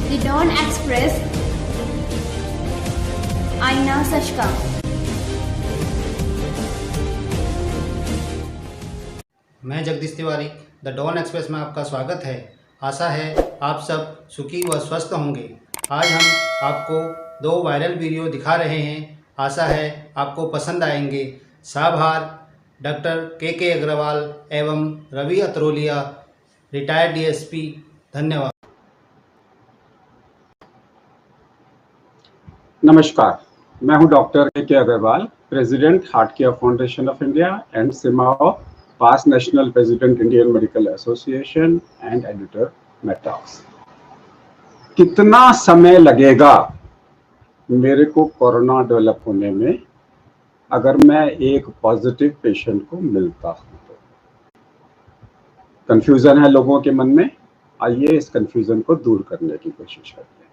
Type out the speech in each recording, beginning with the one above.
The Dawn Express, आईना सच का। मैं Jagdish Tiwari, the Dawn Express में आपका स्वागत है। आशा है आप सब सुखी व स्वस्थ होंगे। आज हम आपको 2 वायरल वीडियो दिखा रहे हैं। आशा है आपको पसंद आएंगे। साभार डॉक्टर के अग्रवाल एवं रवि अत्रोलिया, रिटायर्ड डीएसपी। धन्यवाद। नमस्कार, मैं हूं doctor K Aggarwal, president heart care foundation of India and CMAAO, past national president Indian medical association and editor Medtalks. कितना समय लगेगा मेरे को कोरोना डेवलप होने में अगर मैं एक पॉजिटिव पेशेंट को मिलता हूं तो? कंफ्यूजन है लोगों के मन में। आइए इस कंफ्यूजन को दूर करने की कोशिश करते हैं।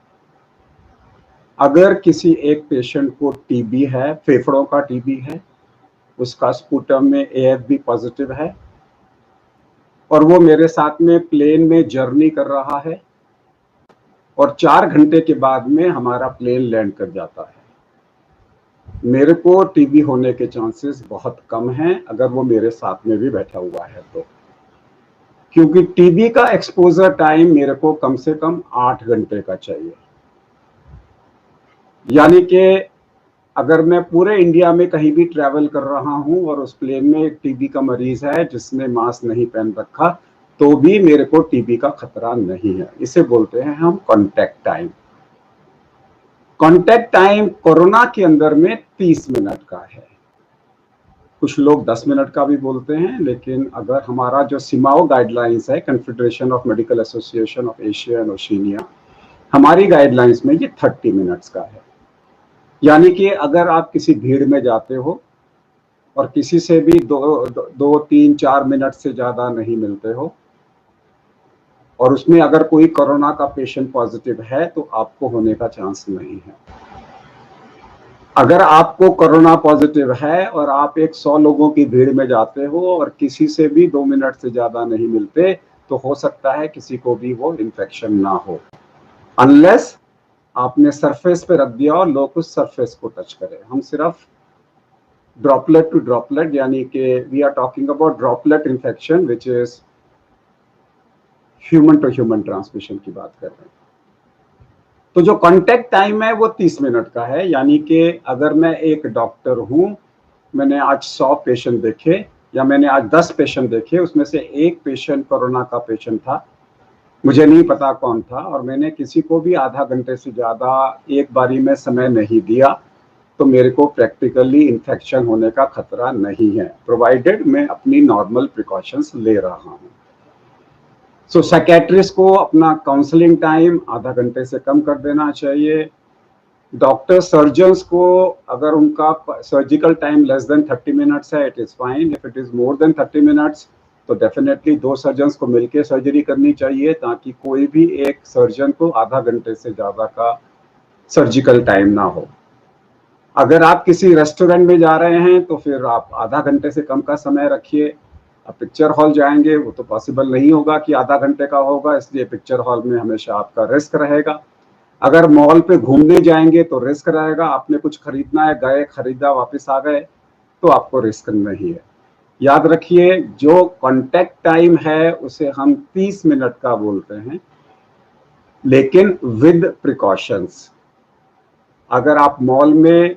अगर किसी एक पेशेंट को टीबी है, फेफड़ों का टीबी है, उसका स्पूटम में एएफबी पॉजिटिव है और वो मेरे साथ में प्लेन में जर्नी कर रहा है और 4 घंटे के बाद में हमारा प्लेन लैंड कर जाता है, मेरे को टीबी होने के चांसेस बहुत कम हैं अगर वो मेरे साथ में भी बैठा हुआ है तो। क्योंकि टीबी का एक्सपोजर टाइम मेरे को कम से कम 8 घंटे का चाहिए। यानी कि अगर मैं पूरे इंडिया में कहीं भी ट्रैवल कर रहा हूं और उस प्लेन में एक टीबी का मरीज है जिसने मास्क नहीं पहन रखा, तो भी मेरे को टीबी का खतरा नहीं है। इसे बोलते हैं हम contact time. Contact time corona के अंदर में 30 मिनट का है। कुछ लोग 10 मिनट का भी बोलते हैं, लेकिन अगर हमारा जो सिमाओ गाइडलाइंस है, confederation of medical association of Asia and Oceania, हमारी गाइडलाइंस में ये 30 मिनट्स का है। यानी कि अगर आप किसी भीड़ में जाते हो और किसी से भी 2, 3, 4 मिनट से ज़्यादा नहीं मिलते हो और उसमें अगर कोई कोरोना का पेशेंट पॉजिटिव है तो आपको होने का चांस नहीं है। अगर आपको कोरोना पॉजिटिव है और आप एक 100 लोगों की भीड़ में जाते हो और किसी से भी 2 मिनट से ज़्यादा नहीं मिलते, तो हो सकता है किसी को भी वो इन्फेक्शन ना हो, अनलेस आपने सरफेस पे रख दिया और लोग उस सरफेस को टच करें। हम सिर्फ ड्रॉपलेट टू ड्रॉपलेट, यानी कि we are talking about droplet infection which is human to human transmission की बात कर रहे हैं। तो जो कांटेक्ट टाइम है वो 30 मिनट का है। यानी कि अगर मैं एक डॉक्टर हूं, मैंने आज 100 पेशेंट देखे या मैंने आज 10 पेशेंट देखे, उसमें से एक पेशेंट कोरोना का पेशेंट था, मुझे नहीं पता कौन था, और मैंने किसी को भी आधा घंटे से ज़्यादा एक बारी में समय नहीं दिया, तो मेरे को प्रैक्टिकली इन्फेक्शन होने का खतरा नहीं है, प्रोवाइडेड मैं अपनी नॉर्मल प्रिकॉशंस ले रहा हूँ। सो साइकेट्रिस्ट को अपना काउंसलिंग टाइम आधा घंटे से कम कर देना चाहिए। डॉक्टर सर्जन्स को अगर उनका surgical time less than 30 minutes है, it is fine. If it is more than 30 minutes तो डेफिनेटली 2 सर्जन्स को मिलकर सर्जरी करनी चाहिए, ताकि कोई भी एक सर्जन को आधा घंटे से ज़्यादा का सर्जिकल टाइम ना हो। अगर आप किसी रेस्टोरेंट में जा रहे हैं तो फिर आप आधा घंटे से कम का समय रखिए। आप पिक्चर हॉल जाएंगे, वो तो पॉसिबल नहीं होगा कि आधा घंटे का होगा, इसलिए पिक्चर हॉल में हमेशा आपका रिस्क रहेगा। अगर मॉल पे घूमने जाएंगे तो रिस्क रहेगा, आपने कुछ खरीदना है, गए, खरीदा, वापस आ गए, तो आपको रिस्क नहीं है। याद रखिए, जो कांटेक्ट टाइम है उसे हम 30 मिनट का बोलते हैं, लेकिन विद प्रिकॉशंस। अगर आप मॉल में,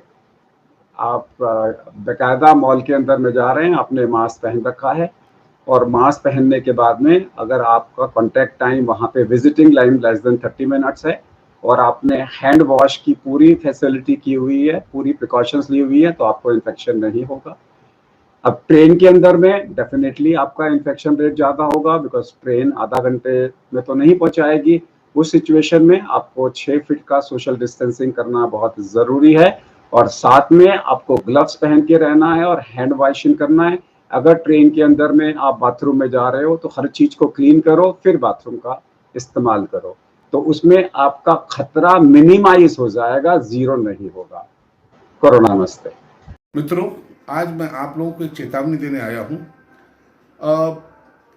आप बाकायदा मॉल के अंदर में जा रहे हैं, आपने मास्क पहन रखा है, और मास्क पहनने के बाद में अगर आपका कांटेक्ट टाइम वहाँ पे visiting line less than 30 minutes है और आपने हैंड वॉश की पूरी फैसिलिटी की हुई है, पूरी प्रिकॉशंस ली हुई है, तो आपको इन्फेक्शन नहीं होगा। अब ट्रेन के अंदर में डेफिनेटली आपका इन्फेक्शन रेट ज़्यादा होगा, बिकॉज ट्रेन आधा घंटे में तो नहीं पहुंचाएगी। उस सिचुएशन में आपको 6 फीट का सोशल डिस्टेंसिंग करना बहुत ज़रूरी है, और साथ में आपको ग्लव्स पहन के रहना है और हैंड वॉशिंग करना है। अगर ट्रेन के अंदर में आप बाथरूम में जा रहे हो तो हर चीज़ को क्लीन करो, फिर बाथरूम का इस्तेमाल करो, तो उसमें आपका खतरा मिनिमाइज हो जाएगा, जीरो नहीं होगा। कोरोना नमस्ते मित्रों, आज मैं आप लोगों को एक चेतावनी देने आया हूँ।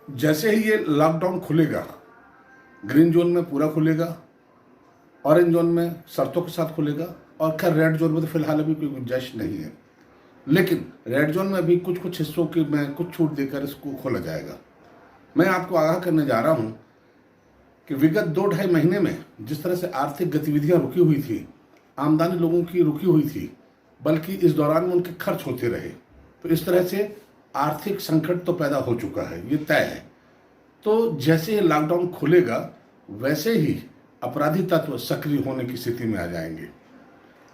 जैसे ही ये लॉकडाउन खुलेगा, ग्रीन जोन में पूरा खुलेगा, ऑरेंज जोन में शर्तों के साथ खुलेगा, और खैर रेड जोन में तो फिलहाल अभी कोई गुंजाइश नहीं है, लेकिन रेड जोन में अभी कुछ हिस्सों की में कुछ छूट देकर इसको खोला जाएगा। मैं आपको आगाह करने जा रहा हूं कि विगत 2-2.5 महीने में जिस तरह से आर्थिक गतिविधियां रुकी हुई थी, आमदनी लोगों की रुकी हुई थी, बल्कि इस दौरान में उनके खर्च होते रहे, तो इस तरह से आर्थिक संकट तो पैदा हो चुका है, ये तय है। तो जैसे ही लॉकडाउन खुलेगा वैसे ही अपराधी तत्व सक्रिय होने की स्थिति में आ जाएंगे,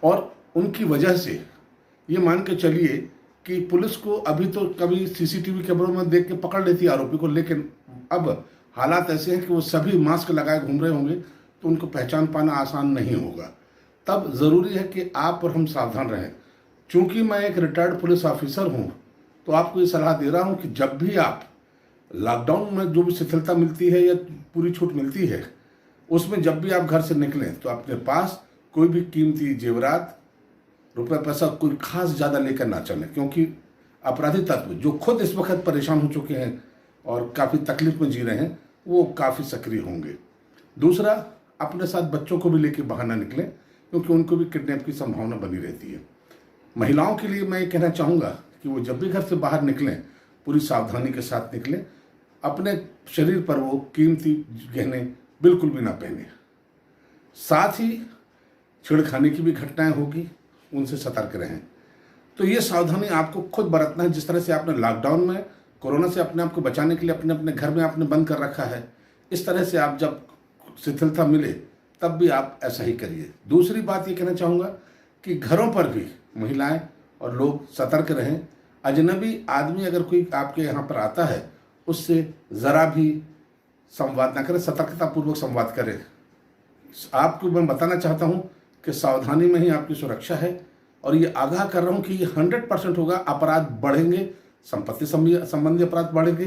और उनकी वजह से ये मान के चलिए कि पुलिस को अभी तो कभी सीसीटीवी कैमरों में देख के पकड़ लेती आरोपी को, लेकिन अब हालात ऐसे हैं कि वो सभी मास्क लगाए घूम रहे होंगे, तो उनको पहचान पाना आसान नहीं होगा। तब ज़रूरी है कि आप और हम सावधान रहें। चूंकि मैं एक रिटायर्ड पुलिस ऑफिसर हूं, तो आपको ये सलाह दे रहा हूं कि जब भी आप लॉकडाउन में जो भी शिथिलता मिलती है या पूरी छूट मिलती है, उसमें जब भी आप घर से निकलें तो अपने पास कोई भी कीमती जेवरात, रुपये पैसा कोई खास ज़्यादा लेकर ना चलें, क्योंकि अपराधी तत्व जो खुद इस वक्त परेशान हो चुके हैं और काफ़ी तकलीफ में जी रहे हैं, वो काफ़ी सक्रिय होंगे। दूसरा, अपने साथ बच्चों को भी लेकर बाहर ना निकलें, क्योंकि उनको भी किडनैप की संभावना बनी रहती है। महिलाओं के लिए मैं ये कहना चाहूँगा कि वो जब भी घर से बाहर निकलें पूरी सावधानी के साथ निकलें, अपने शरीर पर वो कीमती गहने बिल्कुल भी ना पहने। साथ ही छेड़खानी की भी घटनाएं होगी, उनसे सतर्क रहें। तो ये सावधानी आपको खुद बरतना है। जिस तरह से आपने लॉकडाउन में कोरोना से अपने आप को बचाने के लिए अपने अपने घर में आपने बंद कर रखा है, इस तरह से आप जब शिथिलता मिले तब भी आप ऐसा ही करिए। दूसरी बात ये कहना चाहूँगा कि घरों पर भी महिलाएं और लोग सतर्क रहें। अजनबी आदमी अगर कोई आपके यहाँ पर आता है, उससे ज़रा भी संवाद ना करें, सतर्कतापूर्वक संवाद करें। आपको मैं बताना चाहता हूँ कि सावधानी में ही आपकी सुरक्षा है, और ये आगाह कर रहा हूँ कि ये 100% होगा। अपराध बढ़ेंगे, संपत्ति संबंधी अपराध बढ़ेंगे,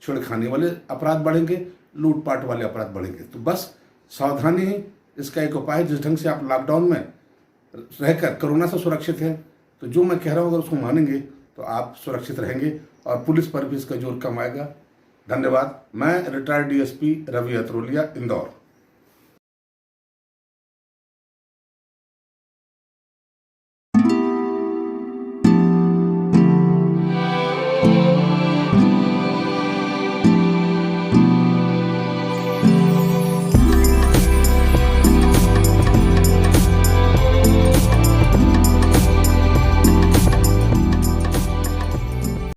छेड़खानी वाले अपराध बढ़ेंगे, लूटपाट वाले अपराध बढ़ेंगे। तो बस सावधानी ही इसका एक उपाय है। जिस ढंग से आप लॉकडाउन में रहकर कोरोना से सुरक्षित हैं, तो जो मैं कह रहा हूँ अगर उसको मानेंगे तो आप सुरक्षित रहेंगे, और पुलिस पर भी इसका जोर कम आएगा। धन्यवाद। मैं रिटायर्ड डीएसपी रवि अतरोलिया, इंदौर।